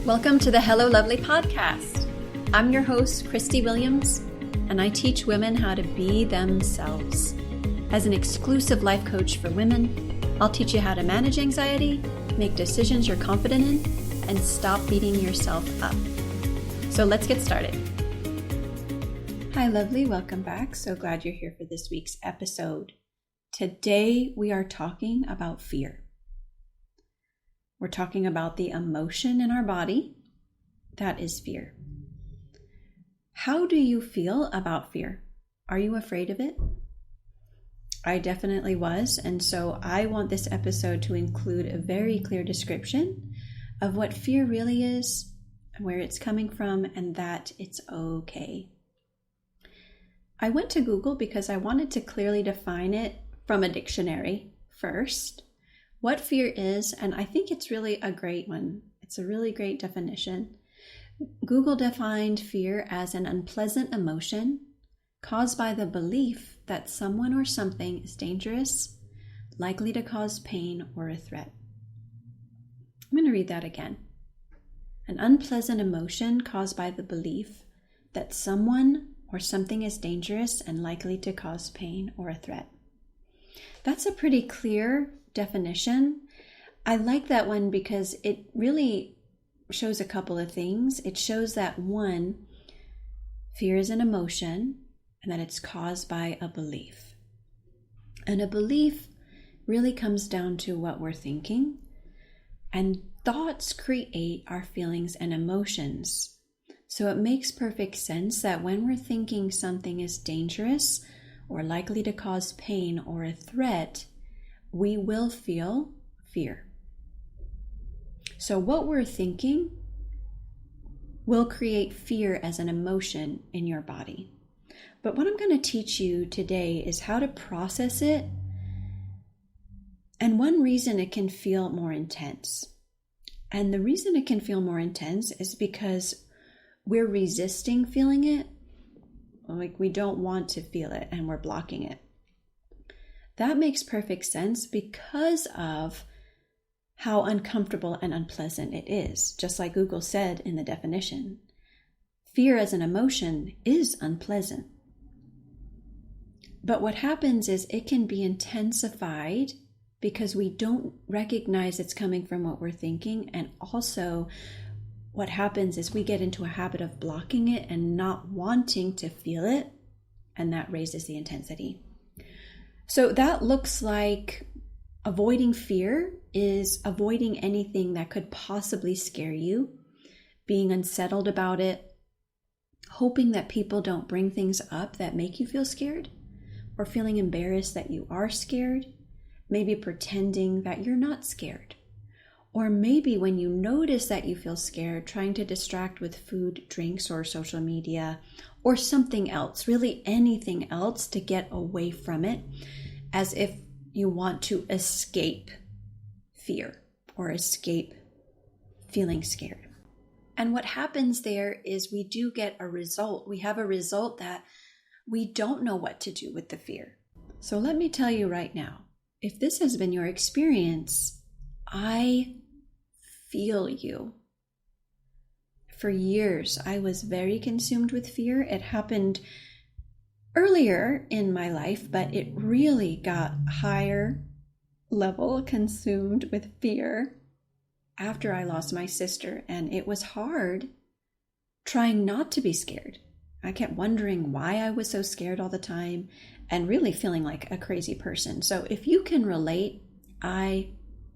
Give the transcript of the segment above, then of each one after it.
Welcome to the Hello Lovely podcast. I'm your host, Christie Williams, and I teach women how to be themselves. As an exclusive life coach for women, I'll teach you how to manage anxiety, make decisions you're confident in, and stop beating yourself up. So let's get started. Hi, lovely. Welcome back. So glad you're here for this week's episode. Today, we are talking about fear. We're talking about the emotion in our body. That is fear. How do you feel about fear? Are you afraid of it? I definitely was, and so I want this episode to include a very clear description of what fear really is, where it's coming from, and that it's okay. I went to Google because I wanted to clearly define it from a dictionary first. What fear is, and I think it's really a great one. It's a really great definition. Google defined fear as an unpleasant emotion caused by the belief that someone or something is dangerous, likely to cause pain or a threat. I'm going to read that again. An unpleasant emotion caused by the belief that someone or something is dangerous and likely to cause pain or a threat. That's a pretty clear definition. I like that one because it really shows a couple of things. It shows that one, fear is an emotion and that it's caused by a belief. And a belief really comes down to what we're thinking, and thoughts create our feelings and emotions. So it makes perfect sense that when we're thinking something is dangerous or likely to cause pain or a threat, we will feel fear. So what we're thinking will create fear as an emotion in your body. But what I'm going to teach you today is how to process it. And one reason it can feel more intense. And the reason it can feel more intense is because we're resisting feeling it. Like we don't want to feel it and we're blocking it. That makes perfect sense because of how uncomfortable and unpleasant it is, just like Google said in the definition. Fear as an emotion is unpleasant. But what happens is it can be intensified because we don't recognize it's coming from what we're thinking. And also what happens is we get into a habit of blocking it and not wanting to feel it. And that raises the intensity. So that looks like avoiding fear is avoiding anything that could possibly scare you, being unsettled about it, hoping that people don't bring things up that make you feel scared, or feeling embarrassed that you are scared, maybe pretending that you're not scared. Or maybe when you notice that you feel scared, trying to distract with food, drinks, or social media, or something else, really anything else to get away from it, as if you want to escape fear or escape feeling scared. And what happens there is we do get a result. We have a result that we don't know what to do with the fear. So let me tell you right now, if this has been your experience, I feel you. For years, I was very consumed with fear. It happened earlier in my life, but it really got higher level consumed with fear after I lost my sister. And it was hard trying not to be scared. I kept wondering why I was so scared all the time and really feeling like a crazy person. So if you can relate, I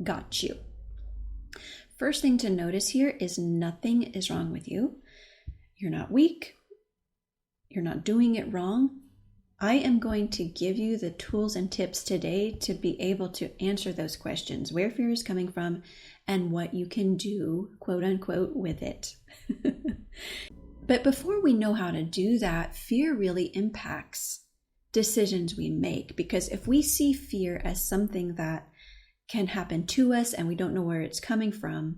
got you. First thing to notice here is nothing is wrong with you. You're not weak. You're not doing it wrong. I am going to give you the tools and tips today to be able to answer those questions, where fear is coming from and what you can do, quote unquote, with it. But before we know how to do that, fear really impacts decisions we make, because if we see fear as something that can happen to us and we don't know where it's coming from,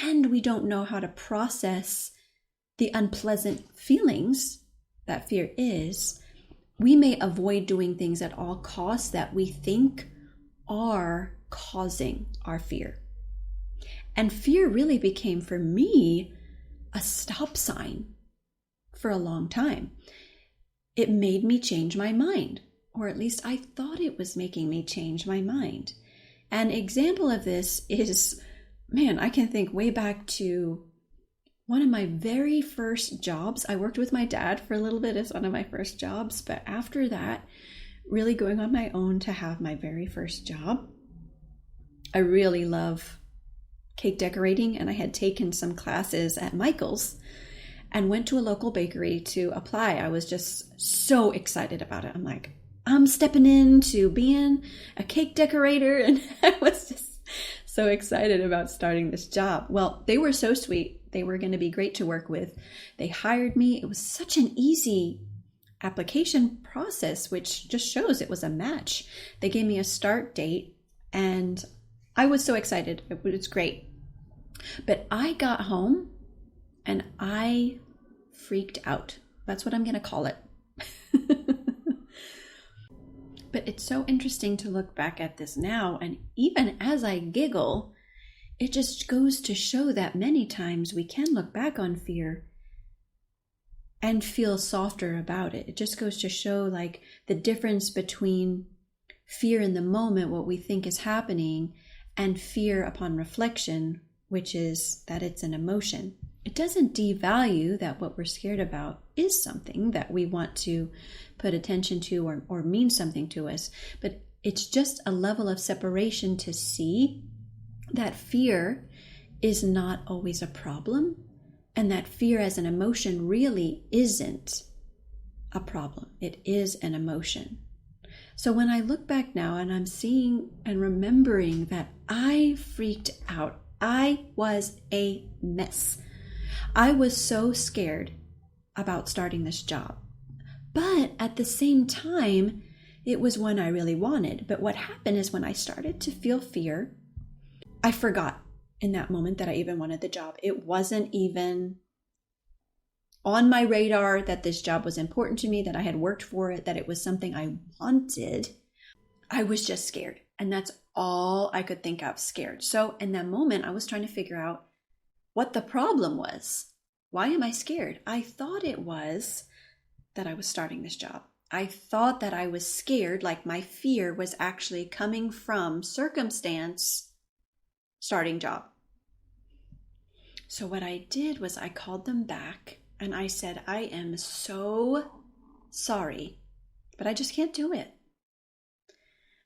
and we don't know how to process the unpleasant feelings that fear is, we may avoid doing things at all costs that we think are causing our fear. And fear really became for me a stop sign for a long time. It made me change my mind, or at least I thought it was making me change my mind. An example of this is, I can think way back to one of my very first jobs. I worked with my dad for a little bit as one of my first jobs, but after that, really going on my own to have my very first job. I really love cake decorating, and I had taken some classes at Michael's and went to a local bakery to apply. I was just so excited about it. I'm like, I'm stepping into being a cake decorator, and I was just so excited about starting this job. Well, they were so sweet. They were going to be great to work with. They hired me. It was such an easy application process, which just shows it was a match. They gave me a start date, and I was so excited. It was great. But I got home and I freaked out. That's what I'm going to call it. But it's so interesting to look back at this now, and even as I giggle, it just goes to show that many times we can look back on fear and feel softer about it. It just goes to show like the difference between fear in the moment, what we think is happening, and fear upon reflection, which is that it's an emotion. It doesn't devalue that what we're scared about is something that we want to put attention to or mean something to us, but it's just a level of separation to see that fear is not always a problem, and that fear as an emotion really isn't a problem. It is an emotion. So when I look back now and I'm seeing and remembering that I freaked out, I was a mess. I was so scared about starting this job. But at the same time, it was one I really wanted. But what happened is when I started to feel fear, I forgot in that moment that I even wanted the job. It wasn't even on my radar that this job was important to me, that I had worked for it, that it was something I wanted. I was just scared. And that's all I could think of, scared. So in that moment, I was trying to figure out what the problem was. Why am I scared? I thought it was that I was starting this job. I thought that I was scared, like my fear was actually coming from circumstance, starting job. So what I did was I called them back and I said, I am so sorry, but I just can't do it.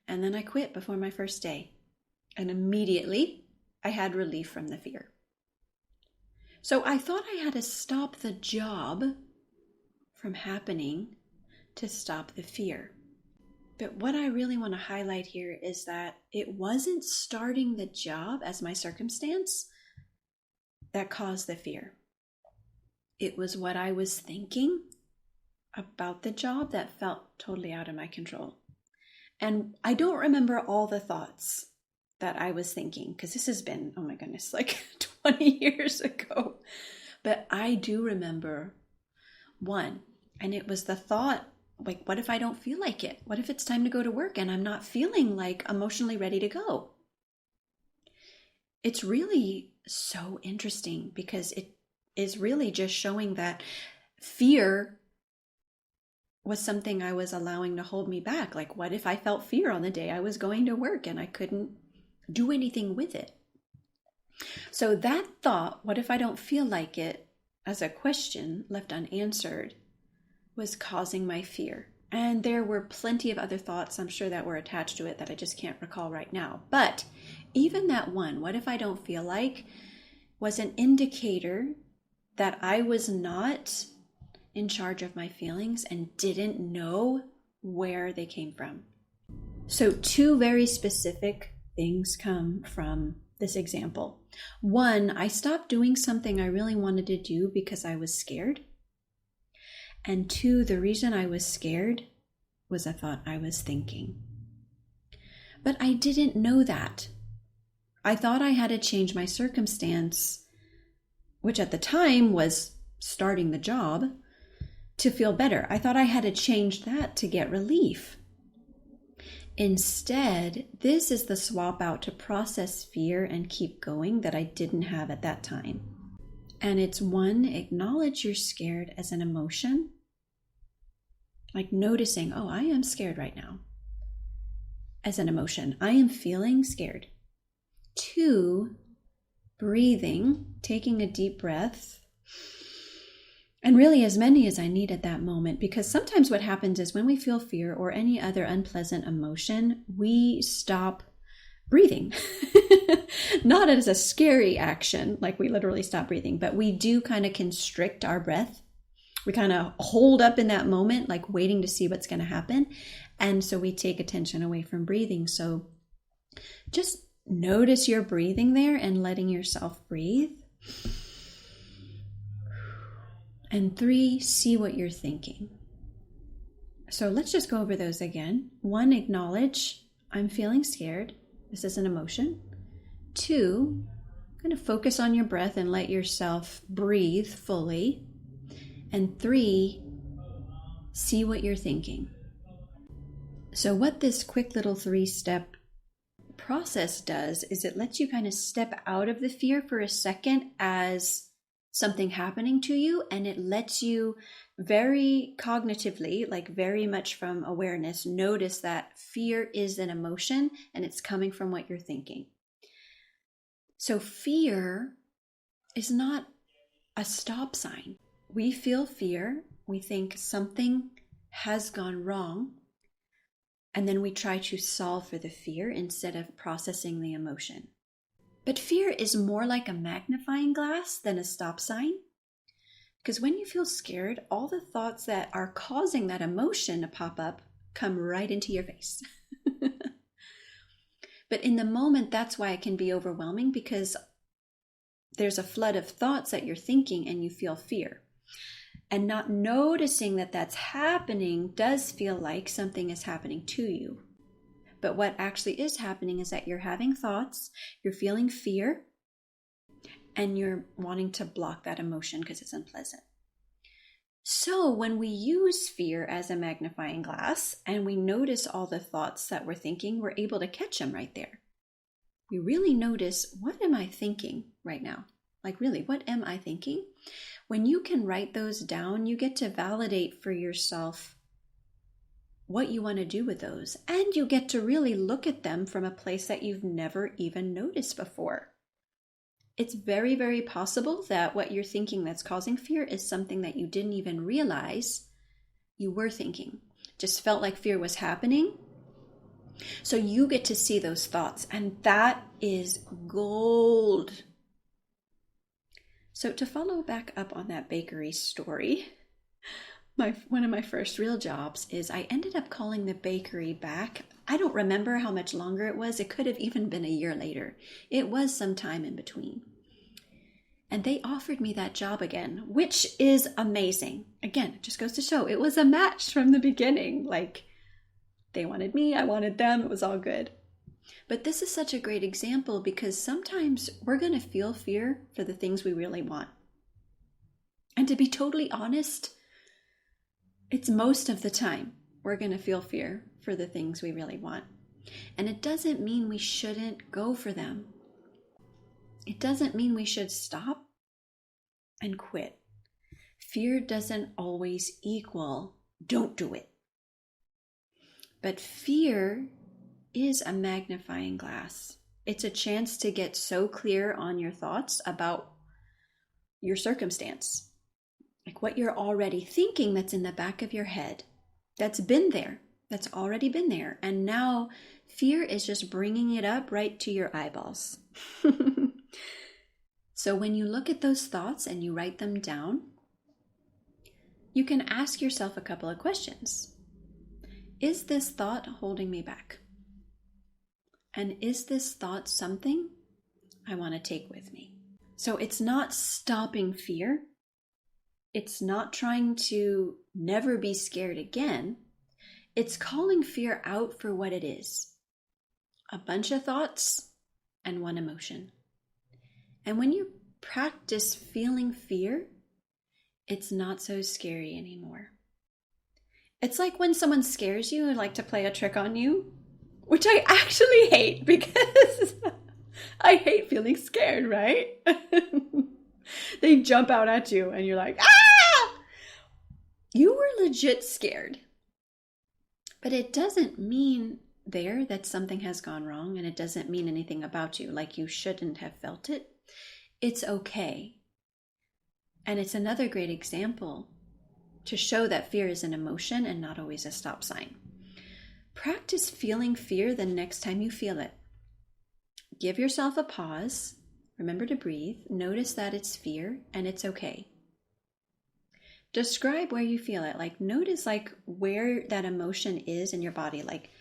And then I quit before my first day. And immediately I had relief from the fear. So I thought I had to stop the job from happening to stop the fear. But what I really want to highlight here is that it wasn't starting the job as my circumstance that caused the fear. It was what I was thinking about the job that felt totally out of my control. And I don't remember all the thoughts that I was thinking, because this has been, oh my goodness, like 20 years ago. But I do remember one, and it was the thought, like, what if I don't feel like it? What if it's time to go to work and I'm not feeling like emotionally ready to go? It's really so interesting because it is really just showing that fear was something I was allowing to hold me back. Like, what if I felt fear on the day I was going to work and I couldn't do anything with it? So that thought, what if I don't feel like it, as a question left unanswered, was causing my fear. And there were plenty of other thoughts, I'm sure, that were attached to it that I just can't recall right now. But even that one, what if I don't feel like, was an indicator that I was not in charge of my feelings and didn't know where they came from. So two very specific things come from this example. One, I stopped doing something I really wanted to do because I was scared. And two, the reason I was scared was a thought I was thinking. But I didn't know that. I thought I had to change my circumstance, which at the time was starting the job, to feel better. I thought I had to change that to get relief. Instead, this is the swap out to process fear and keep going that I didn't have at that time. And it's one, acknowledge you're scared as an emotion. Like noticing, oh, I am scared right now. As an emotion, I am feeling scared. 2, breathing, taking a deep breath. And really as many as I need at that moment, because sometimes what happens is when we feel fear or any other unpleasant emotion, we stop breathing. Not as a scary action, like we literally stop breathing, but we do kind of constrict our breath. We kind of hold up in that moment, like waiting to see what's going to happen. And so we take attention away from breathing. So just notice your breathing there and letting yourself breathe. And 3, see what you're thinking. So let's just go over those again. 1, acknowledge, I'm feeling scared. This is an emotion. 2, kind of focus on your breath and let yourself breathe fully. And 3, see what you're thinking. So what this quick little 3-step process does is it lets you kind of step out of the fear for a second as something happening to you, and it lets you very cognitively, like very much from awareness, notice that fear is an emotion and it's coming from what you're thinking. So fear is not a stop sign. We feel fear, we think something has gone wrong, and then we try to solve for the fear instead of processing the emotion. But fear is more like a magnifying glass than a stop sign. Because when you feel scared, all the thoughts that are causing that emotion to pop up come right into your face. But in the moment, that's why it can be overwhelming, because there's a flood of thoughts that you're thinking and you feel fear. And not noticing that that's happening does feel like something is happening to you. But what actually is happening is that you're having thoughts, you're feeling fear, and you're wanting to block that emotion because it's unpleasant. So when we use fear as a magnifying glass and we notice all the thoughts that we're thinking, we're able to catch them right there. We really notice, what am I thinking right now? Like really, what am I thinking? When you can write those down, you get to validate for yourself what you want to do with those. And you get to really look at them from a place that you've never even noticed before. It's very, very possible that what you're thinking that's causing fear is something that you didn't even realize you were thinking. Just felt like fear was happening. So you get to see those thoughts, and that is gold. So to follow back up on that bakery story, one of my first real jobs is I ended up calling the bakery back. I don't remember how much longer it was. It could have even been a year later. It was some time in between. And they offered me that job again, which is amazing. Again, it just goes to show it was a match from the beginning. Like, they wanted me, I wanted them, it was all good. But this is such a great example because sometimes we're going to feel fear for the things we really want. And to be totally honest, it's most of the time we're going to feel fear for the things we really want. And it doesn't mean we shouldn't go for them. It doesn't mean we should stop and quit. Fear doesn't always equal don't do it. But fear is a magnifying glass. It's a chance to get so clear on your thoughts about your circumstance. Like what you're already thinking that's in the back of your head. That's been there. That's already been there. And now fear is just bringing it up right to your eyeballs. So when you look at those thoughts and you write them down, you can ask yourself a couple of questions. Is this thought holding me back? And is this thought something I want to take with me? So it's not stopping fear. It's not trying to never be scared again. It's calling fear out for what it is. A bunch of thoughts and one emotion. And when you practice feeling fear, it's not so scary anymore. It's like when someone scares you and like to play a trick on you. which I actually hate because I hate feeling scared, right? They jump out at you and you're like, ah! You were legit scared. But it doesn't mean there that something has gone wrong, and it doesn't mean anything about you, like you shouldn't have felt it. It's okay. And it's another great example to show that fear is an emotion and not always a stop sign. Practice feeling fear the next time you feel it. Give yourself a pause. Remember to breathe. Notice that it's fear and it's okay. Describe where you feel it. Like notice like where that emotion is in your body. Like,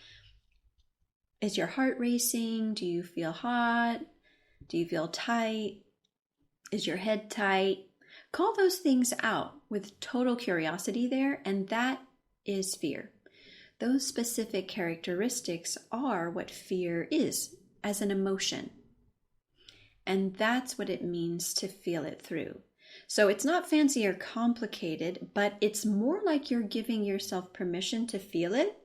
is your heart racing? Do you feel hot? Do you feel tight? Is your head tight? Call those things out with total curiosity there, and that is fear. Those specific characteristics are what fear is as an emotion. And that's what it means to feel it through. So it's not fancy or complicated, but it's more like you're giving yourself permission to feel it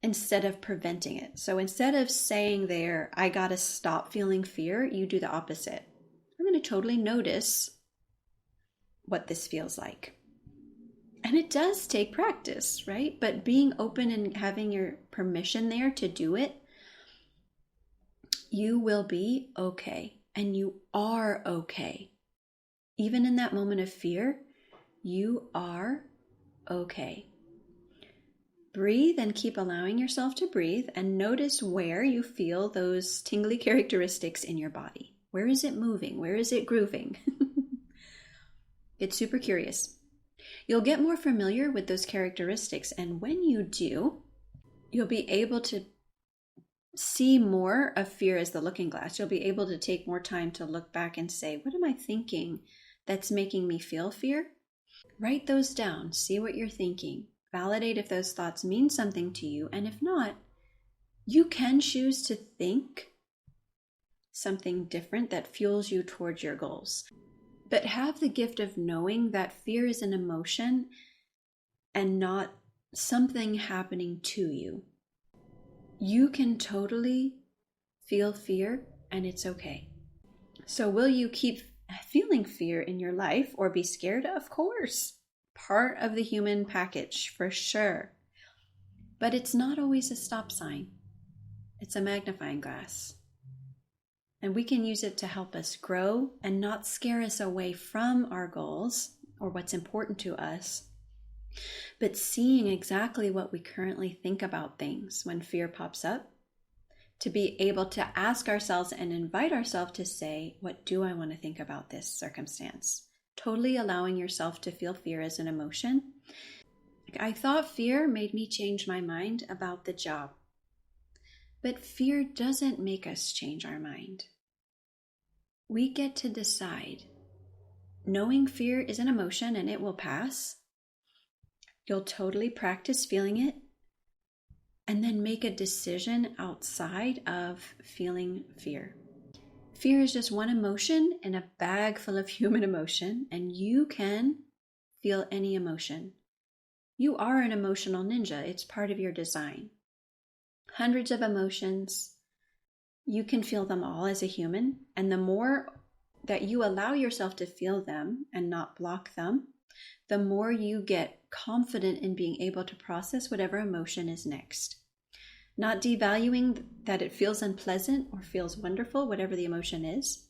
instead of preventing it. So instead of saying there, I gotta stop feeling fear, you do the opposite. I'm gonna totally notice what this feels like. And it does take practice, right? But being open and having your permission there to do it, you will be okay. And you are okay. Even in that moment of fear, you are okay. Breathe and keep allowing yourself to breathe, and notice where you feel those tingly characteristics in your body. Where is it moving? Where is it grooving? Get super curious. You'll get more familiar with those characteristics, and when you do, you'll be able to see more of fear as the looking glass. You'll be able to take more time to look back and say, what am I thinking that's making me feel fear? Write those down. See what you're thinking. Validate if those thoughts mean something to you, and if not, you can choose to think something different that fuels you towards your goals. But have the gift of knowing that fear is an emotion and not something happening to you. You can totally feel fear and it's okay. So will you keep feeling fear in your life or be scared? Of course. Part of the human package for sure. But it's not always a stop sign. It's a magnifying glass. And we can use it to help us grow and not scare us away from our goals or what's important to us, but seeing exactly what we currently think about things when fear pops up, to be able to ask ourselves and invite ourselves to say, what do I want to think about this circumstance? Totally allowing yourself to feel fear as an emotion. I thought fear made me change my mind about the job. But fear doesn't make us change our mind. We get to decide. Knowing fear is an emotion and it will pass. You'll totally practice feeling it and then make a decision outside of feeling fear. Fear is just one emotion in a bag full of human emotion, and you can feel any emotion. You are an emotional ninja. It's part of your design. Hundreds of emotions. You can feel them all as a human, and the more that you allow yourself to feel them and not block them, the more you get confident in being able to process whatever emotion is next. Not devaluing that it feels unpleasant or feels wonderful, whatever the emotion is,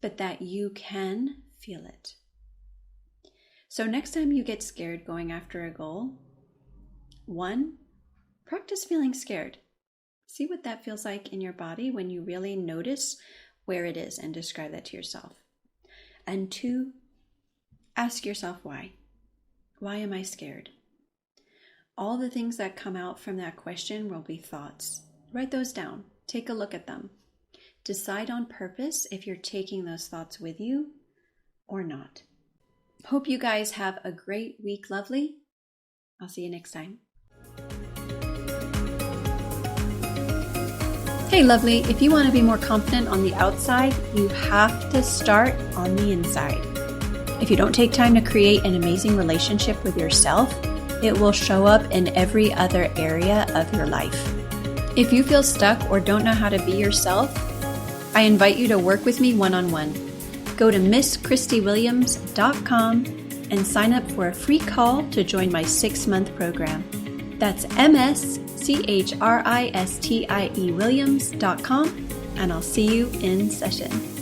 but that you can feel it. So next time you get scared going after a goal, 1, practice feeling scared. See what that feels like in your body when you really notice where it is and describe that to yourself. And 2, ask yourself why. Why am I scared? All the things that come out from that question will be thoughts. Write those down. Take a look at them. Decide on purpose if you're taking those thoughts with you or not. Hope you guys have a great week, lovely. I'll see you next time. Hey, lovely. If you want to be more confident on the outside, you have to start on the inside. If you don't take time to create an amazing relationship with yourself, it will show up in every other area of your life. If you feel stuck or don't know how to be yourself, I invite you to work with me one-on-one. Go to MissChristieWilliams.com and sign up for a free call to join my 6-month program. That's MissChristieWilliams.com, and I'll see you in session.